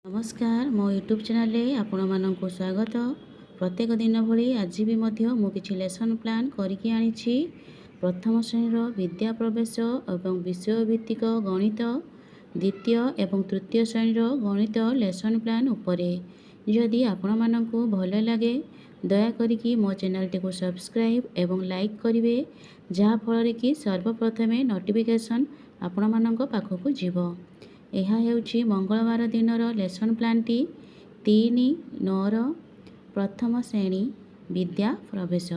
नमस्कार मो YouTube channel आपण मानक स्वागत। प्रत्येक दिन भली आज भी मु किछि लेसन प्लान करके आनी। प्रथम श्रेणी विद्या प्रवेश और विषय भित्तिक गणित, द्वितीय एवं तृतीय श्रेणी गणित लेसन प्लान उपरे। जदि आपण मानक भल लगे दया करिकी मो चैनल टी सब्सक्राइब एवं लाइक करेंगे, जहाँफल कि सर्वप्रथमे नोटिफिकेशन आपण मानक पाखक जीव। यह हेउछि मंगलवार दिनर लेसन प्लान टी 3/9 प्रथम श्रेणी विद्या प्रवेश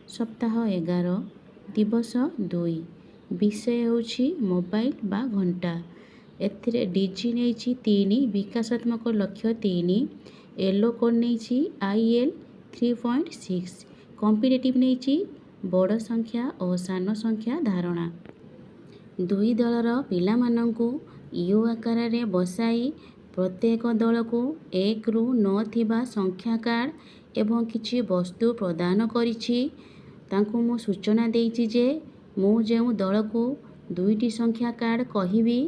सप्ताह 11 दिवस 2 विषय हेउछि मोबाइल बा घंटा। एथिरे डीजी नेछि 3 विकासात्मक लक्ष्य 3 येलो कोड नेछि IL 3.6 कॉम्पिटिटिव नेछि बड़ संख्या और सान संख्या धारणा। दुई दलर पिला मानंकु यू आकार रे बसाई प्रत्येक दल को 1 ରୁ 9 थिबा संख्या कार्ड एवं किछि वस्तु प्रदान करिछि। तांकु मु सूचना देइछि जे मु जेउ दल को दुईटी संख्या कार्ड कहिबी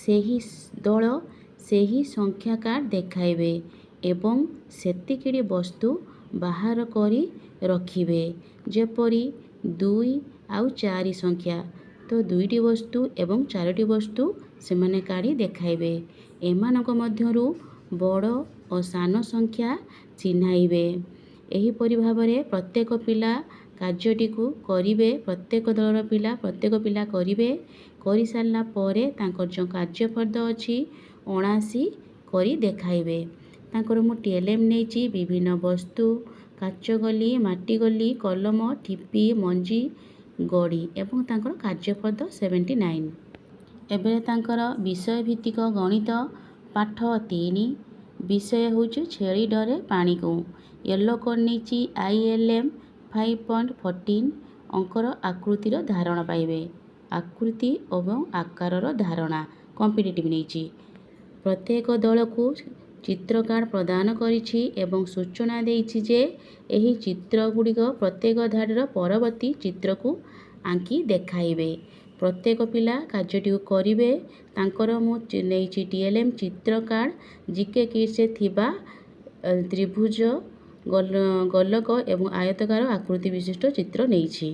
सेही दल सेही संख्या कार्ड देखाइबे एवं सेतिकिडी वस्तु बाहर करी रखिबे। जेपरी 2 आउ 4 संख्या तो दुईटी वस्तु एवं 4टी वस्तु से माने काढ़ी देखाइबे। एमानक मध्यरु बड़ और सान संख्या चिन्हाइबे। एहीपरि भाबरे प्रत्येक पिला कार्यटी को करिवे। प्रत्येक दलर पिला प्रत्येक पिला करिवे। करि सारला परे तांकर जो कार्यफर्द अछि 79 करी देखाइबे। तांकर मु TLM नेछि विभिन्न वस्तु काच गली, माटी गली, कलम, ठिपी, मंजी, गड़ी एवं तांकर कार्यफर्द 79। एबे तांकर विषय भित्तिक गणित पाठ 3 विषय होउछि छेली डरे पानी को। येलो कोड नेछि ILM 5.14 अंकर आकृतिर धारणा पाइबे। आकृति एवं आकारर धारणा कॉम्पिटिटिव नेछि। प्रत्येक दल को चित्र कार्ड प्रदान करिछि एवं सूचना देइछि जे एही चित्र गुड़िक प्रत्येक धाडीर परवर्ती चित्र को आंकी देखाइबे। प्रत्येक पिला कार्यटी करिवे। तांकर मु नेइछि TLM चित्र कार्ड जीके किट से थिबा त्रिभुज, गोलक एवं आयतकार आकृति विशिष्ट चित्र नेइछि।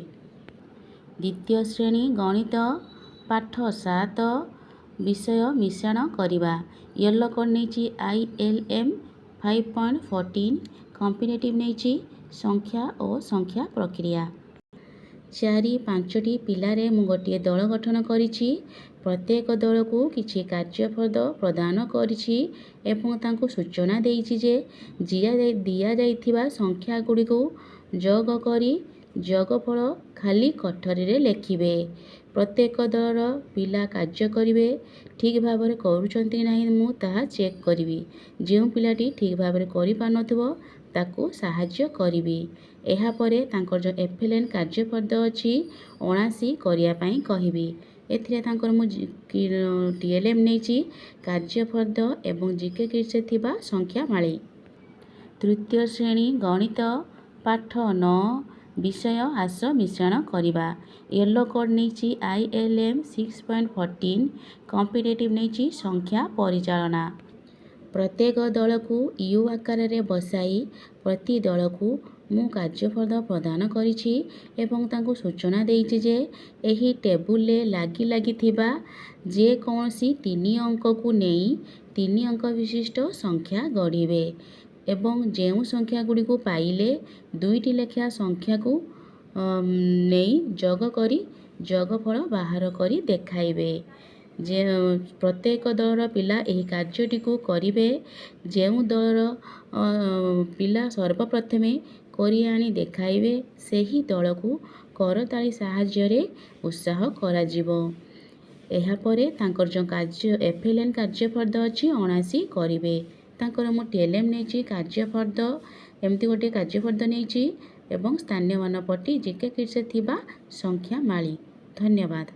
द्वितीय श्रेणी गणित पाठ 7 विषय मिश्रण करिबा। येलो कोड नेछि ILM 5.14 कॉम्पिटिटिव नेछि संख्या और संख्या प्रक्रिया। 4-5टी पिलारे मु गोटे दल गठन करिछि। प्रत्येक दल को किछि कार्यफर्द प्रदान करिछि एवं तांको सूचना देइछि जे दिया जाइथिबा संख्या गुडी को जोग करी जोगफल खाली कठरी रे लेखिबे। प्रत्येक दलर पिला कार्य करिवे। ठीक भाबरे करूछंती नाही मु ताहा चेक करिवि। जेउ पिलाटी ठीक भाबरे करि पानथुबो ताको सहाय्य करिवि। एहा परे तांकर जो FLN कार्यफर्द अछि 79 करिया पई कहिबि। एथिरे तांकर मु TLM नेछि कार्यफर्द एवं जीके किट से थिबा संख्या माळी। तृतीय श्रेणी गणित पाठ 9 विषय हास मिश्रण करिबा। येलो कोड नेछि ILM 6.14 कॉम्पिटिटिव नेछि संख्या परिचालना। प्रत्येक दल को यू आकार रे बसाई प्रति दल को मु कार्यफर्द प्रदान करिछि एवं तांको सूचना देइछि जे एही टेबुल ले लागी लागी थिबा जे कोनसी 3 अंक को नेई 3 अंक विशिष्ट संख्या गढ़िबे एवं जेउ संख्या गुडी को पाइले दुईटी लेखा संख्या को नेई जोग करी जोगफल बाहर करी देखाइबे। जे प्रत्येक दलर पिला एही कार्यटी को करिवे। जेउ दलर पिला सर्वप्रथमे करी आनी देखाइबे सेही दल को करताली साहाय्य रे उत्साह करा जिवो। एहा परे तांकर जो कार्य FLN कार्यफर्द अछि 79 करिवे। तांकर मु TLM नेछि कार्यफर्द एमती गोटे कार्यफर्द नेछि एवं स्थानीय मान पट्टी जीके किट से थिबा संख्या माळी। धन्यवाद।